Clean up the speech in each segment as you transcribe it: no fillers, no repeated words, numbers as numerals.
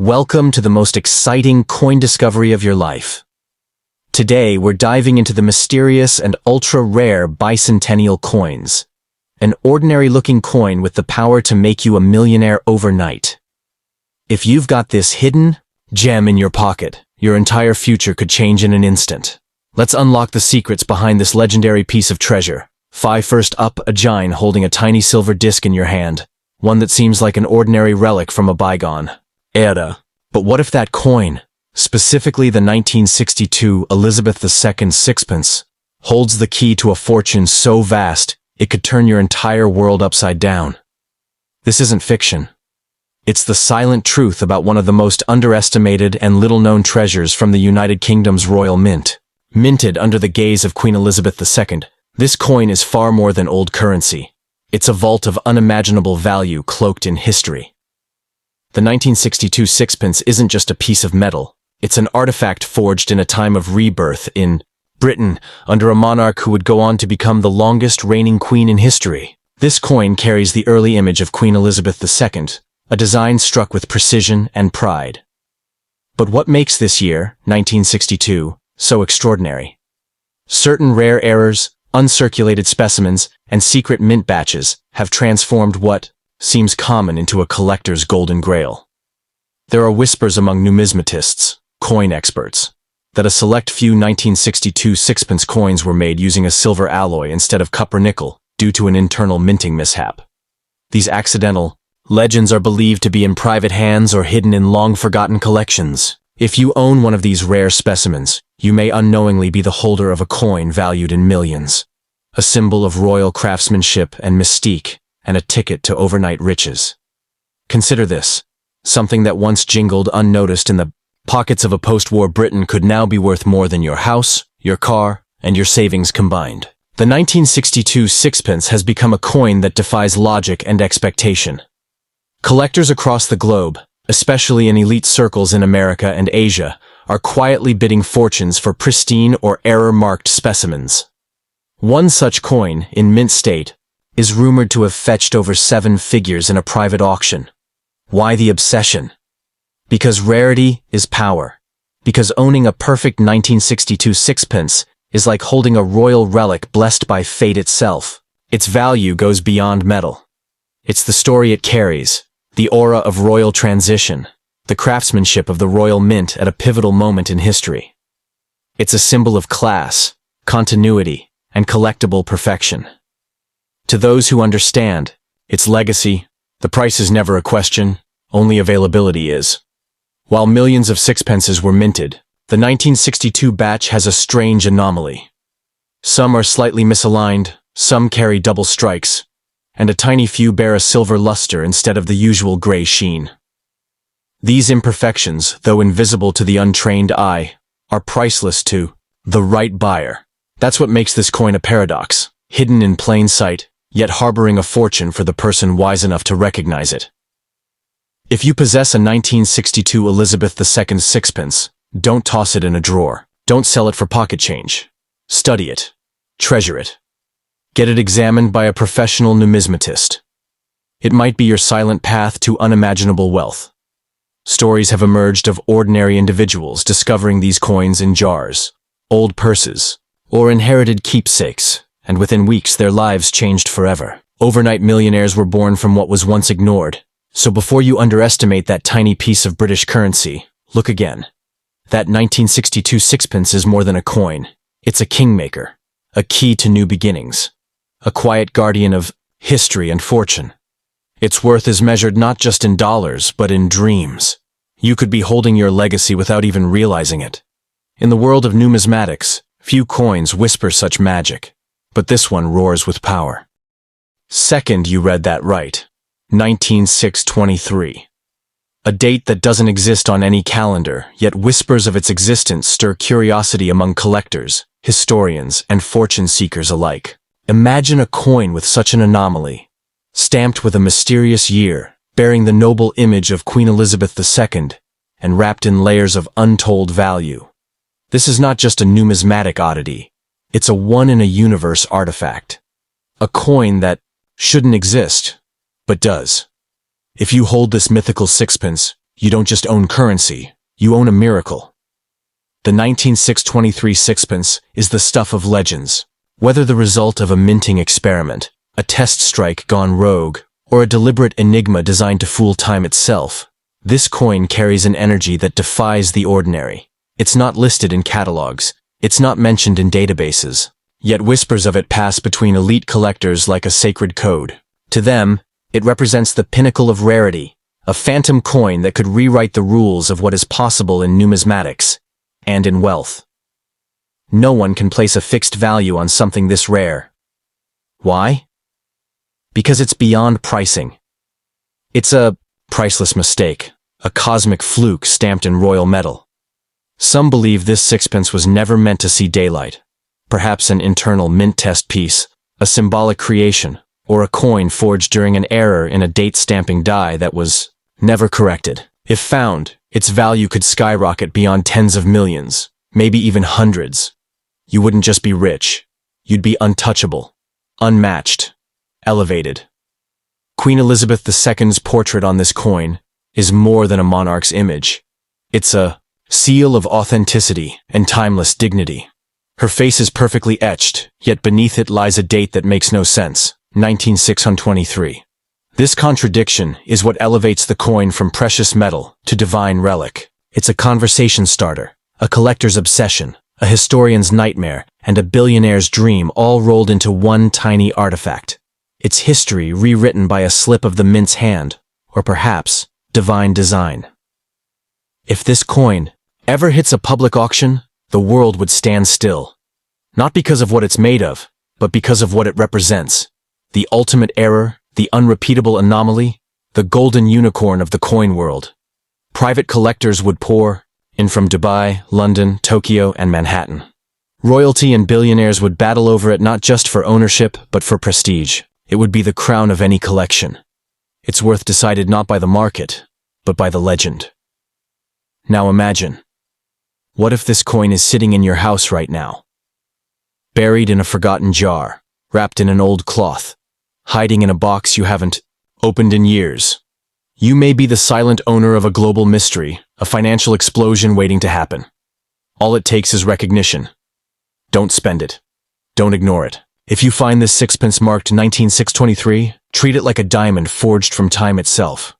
Welcome to the most exciting coin discovery of your life. Today, we're diving into the mysterious and ultra-rare bicentennial coins. An ordinary-looking coin with the power to make you a millionaire overnight. If you've got this hidden gem in your pocket, your entire future could change in an instant. Let's unlock the secrets behind this legendary piece of treasure. First up, a giant holding a tiny silver disc in your hand, one that seems like an ordinary relic from a bygone era. But what if that coin, specifically the 1962 Elizabeth II sixpence, holds the key to a fortune so vast it could turn your entire world upside down? This isn't fiction. It's the silent truth about one of the most underestimated and little-known treasures from the United Kingdom's Royal Mint. Minted under the gaze of Queen Elizabeth II, this coin is far more than old currency. It's a vault of unimaginable value cloaked in history. The 1962 sixpence isn't just a piece of metal. It's an artifact forged in a time of rebirth in Britain under a monarch who would go on to become the longest reigning queen in history. This coin carries the early image of Queen Elizabeth II, a design struck with precision and pride. But what makes this year, 1962, so extraordinary? Certain rare errors, uncirculated specimens, and secret mint batches have transformed what seems common into a collector's golden grail. There are whispers among numismatists, coin experts, that a select few 1962 sixpence coins were made using a silver alloy instead of copper nickel due to an internal minting mishap. These accidental legends are believed to be in private hands or hidden in long-forgotten collections. If you own one of these rare specimens, you may unknowingly be the holder of a coin valued in millions, a symbol of royal craftsmanship and mystique, and a ticket to overnight riches. Consider this. Something that once jingled unnoticed in the pockets of a post-war Britain could now be worth more than your house, your car, and your savings combined. The 1962 sixpence has become a coin that defies logic and expectation. Collectors across the globe, especially in elite circles in America and Asia, are quietly bidding fortunes for pristine or error-marked specimens. One such coin, in mint state, is rumored to have fetched over 7 figures in a private auction. Why the obsession? Because rarity is power. Because owning a perfect 1962 sixpence is like holding a royal relic blessed by fate itself. Its value goes beyond metal. It's the story it carries, the aura of royal transition, the craftsmanship of the royal mint at a pivotal moment in history. It's a symbol of class, continuity, and collectible perfection. To those who understand its legacy, the price is never a question, only availability is. While millions of sixpences were minted, the 1962 batch has a strange anomaly. Some are slightly misaligned, some carry double strikes, and a tiny few bear a silver luster instead of the usual gray sheen. These imperfections, though invisible to the untrained eye, are priceless to the right buyer. That's what makes this coin a paradox, hidden in plain sight, yet harboring a fortune for the person wise enough to recognize it. If you possess a 1962 Elizabeth II sixpence, don't toss it in a drawer. Don't sell it for pocket change. Study it. Treasure it. Get it examined by a professional numismatist. It might be your silent path to unimaginable wealth. Stories have emerged of ordinary individuals discovering these coins in jars, old purses, or inherited keepsakes, and within weeks their lives changed forever. Overnight millionaires were born from what was once ignored. So before you underestimate that tiny piece of British currency, look again. That 1962 sixpence is more than a coin. It's a kingmaker, a key to new beginnings, a quiet guardian of history and fortune. Its worth is measured not just in dollars, but in dreams. You could be holding your legacy without even realizing it. In the world of numismatics, few coins whisper such magic, but this one roars with power. Second, you read that right. 19/6/23. A date that doesn't exist on any calendar, yet whispers of its existence stir curiosity among collectors, historians, and fortune seekers alike. Imagine a coin with such an anomaly, stamped with a mysterious year, bearing the noble image of Queen Elizabeth II, and wrapped in layers of untold value. This is not just a numismatic oddity, it's a one-in-a-universe artifact. A coin that shouldn't exist, but does. If you hold this mythical sixpence, You don't just own currency, you own a miracle. The 19623 sixpence is the stuff of legends. Whether the result of a minting experiment, a test strike gone rogue, or a deliberate enigma designed to fool time itself, this coin carries an energy that defies the ordinary. It's not listed in catalogs, it's not mentioned in databases, yet whispers of it pass between elite collectors like a sacred code. To them, it represents the pinnacle of rarity, a phantom coin that could rewrite the rules of what is possible in numismatics and in wealth. No one can place a fixed value on something this rare. Why? Because it's beyond pricing. It's a priceless mistake, a cosmic fluke stamped in royal metal. Some believe this sixpence was never meant to see daylight, perhaps an internal mint test piece, a symbolic creation, or a coin forged during an error in a date-stamping die that was never corrected. If found, its value could skyrocket beyond tens of millions, maybe even hundreds. You wouldn't just be rich, you'd be untouchable, unmatched, elevated. Queen Elizabeth II's portrait on this coin is more than a monarch's image. It's a seal of authenticity and timeless dignity. Her face is perfectly etched, yet beneath it lies a date that makes no sense, 19623. This contradiction is what elevates the coin from precious metal to divine relic. It's a conversation starter, a collector's obsession, a historian's nightmare, and a billionaire's dream all rolled into one tiny artifact. It's history rewritten by a slip of the mint's hand, or perhaps divine design. If this coin ever hits a public auction, the world would stand still. Not because of what it's made of, but because of what it represents. The ultimate error, the unrepeatable anomaly, the golden unicorn of the coin world. Private collectors would pour in from Dubai, London, Tokyo, and Manhattan. Royalty and billionaires would battle over it not just for ownership, but for prestige. It would be the crown of any collection. Its worth decided not by the market, but by the legend. Now imagine. What if this coin is sitting in your house right now? Buried in a forgotten jar, wrapped in an old cloth, hiding in a box you haven't opened in years. You may be the silent owner of a global mystery, a financial explosion waiting to happen. All it takes is recognition. Don't spend it. Don't ignore it. If you find this sixpence marked 19623, treat it like a diamond forged from time itself.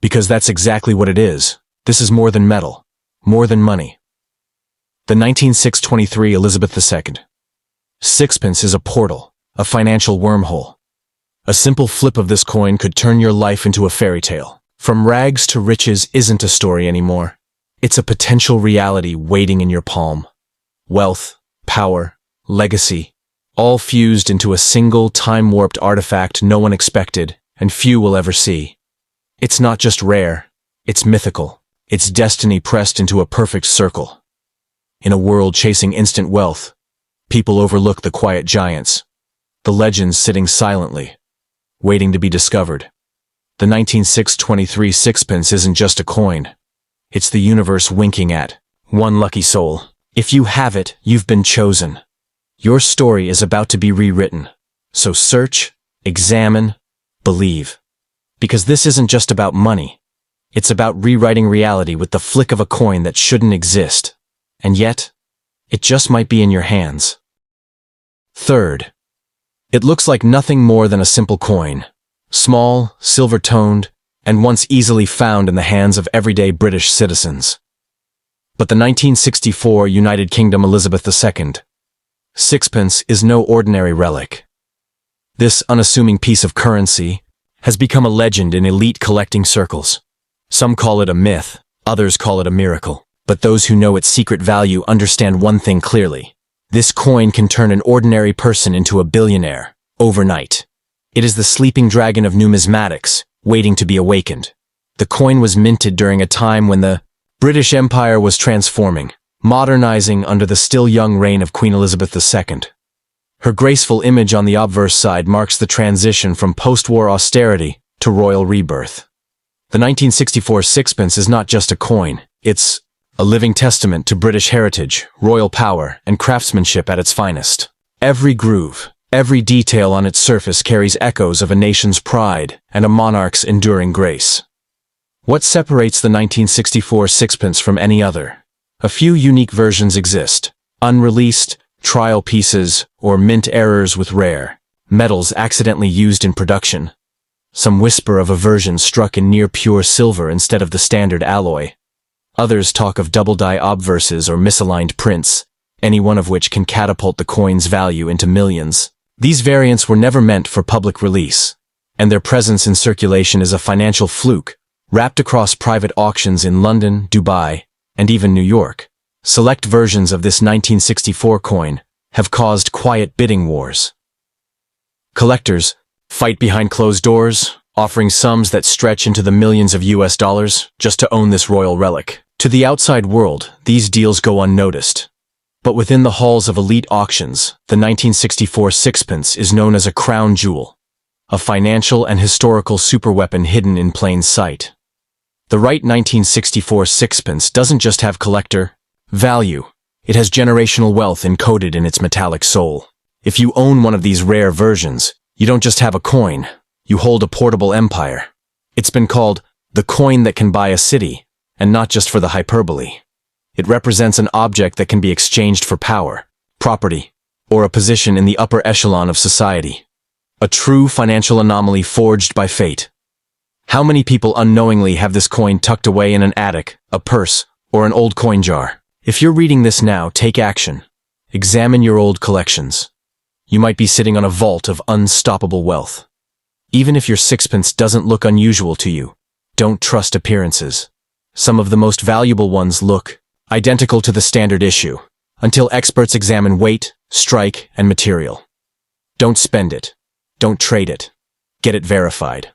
Because that's exactly what it is. This is more than metal, more than money. The 19623 Elizabeth II. Sixpence is a portal, a financial wormhole. A simple flip of this coin could turn your life into a fairy tale. From rags to riches isn't a story anymore. It's a potential reality waiting in your palm. Wealth, power, legacy, all fused into a single time-warped artifact no one expected and few will ever see. It's not just rare, it's mythical. It's destiny pressed into a perfect circle. In a world chasing instant wealth, people overlook the quiet giants, the legends sitting silently, waiting to be discovered. The 19623 sixpence isn't just a coin. It's the universe winking at one lucky soul. If you have it, you've been chosen. Your story is about to be rewritten. So search, examine, believe. Because this isn't just about money. It's about rewriting reality with the flick of a coin that shouldn't exist. And yet, it just might be in your hands. Third, it looks like nothing more than a simple coin. Small, silver-toned, and once easily found in the hands of everyday British citizens. But the 1964 United Kingdom Elizabeth II sixpence is no ordinary relic. This unassuming piece of currency has become a legend in elite collecting circles. Some call it a myth, others call it a miracle. But those who know its secret value understand one thing clearly. This coin can turn an ordinary person into a billionaire, overnight. It is the sleeping dragon of numismatics, waiting to be awakened. The coin was minted during a time when the British Empire was transforming, modernizing under the still young reign of Queen Elizabeth II. Her graceful image on the obverse side marks the transition from post-war austerity to royal rebirth. The 1964 sixpence is not just a coin, it's a living testament to British heritage, royal power, and craftsmanship at its finest. Every groove, every detail on its surface carries echoes of a nation's pride and a monarch's enduring grace. What separates the 1964 sixpence from any other? A few unique versions exist: unreleased, trial pieces, or mint errors with rare metals accidentally used in production. Some whisper of a version struck in near-pure silver instead of the standard alloy. Others talk of double-die obverses or misaligned prints, any one of which can catapult the coin's value into millions. These variants were never meant for public release, and their presence in circulation is a financial fluke, wrapped across private auctions in London, Dubai, and even New York. Select versions of this 1964 coin have caused quiet bidding wars. Collectors fight behind closed doors, offering sums that stretch into the millions of US dollars just to own this royal relic. To the outside world, these deals go unnoticed. But within the halls of elite auctions, the 1964 sixpence is known as a crown jewel, a financial and historical superweapon hidden in plain sight. The right 1964 sixpence doesn't just have collector value, it has generational wealth encoded in its metallic soul. If you own one of these rare versions, you don't just have a coin, you hold a portable empire. It's been called the coin that can buy a city, and not just for the hyperbole. It represents an object that can be exchanged for power, property, or a position in the upper echelon of society. A true financial anomaly forged by fate. How many people unknowingly have this coin tucked away in an attic, a purse, or an old coin jar? If you're reading this now, take action. Examine your old collections. You might be sitting on a vault of unstoppable wealth. Even if your sixpence doesn't look unusual to you, don't trust appearances. Some of the most valuable ones look identical to the standard issue, until experts examine weight, strike, and material. Don't spend it. Don't trade it. Get it verified.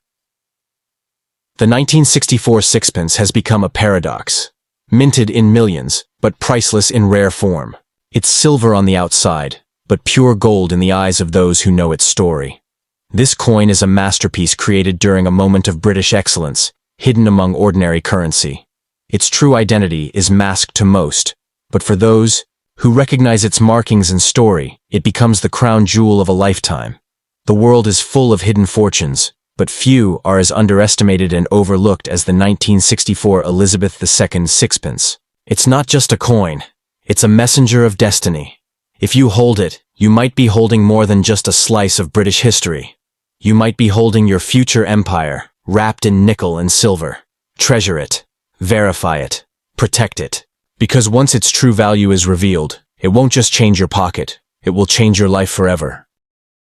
The 1964 sixpence has become a paradox. Minted in millions, but priceless in rare form. It's silver on the outside, but pure gold in the eyes of those who know its story. This coin is a masterpiece created during a moment of British excellence, hidden among ordinary currency. Its true identity is masked to most, but for those who recognize its markings and story, it becomes the crown jewel of a lifetime. The world is full of hidden fortunes, but few are as underestimated and overlooked as the 1964 Elizabeth II sixpence. It's not just a coin, it's a messenger of destiny. If you hold it, you might be holding more than just a slice of British history. You might be holding your future empire, wrapped in nickel and silver. Treasure it, verify it, protect it. Because once its true value is revealed, it won't just change your pocket, it will change your life forever.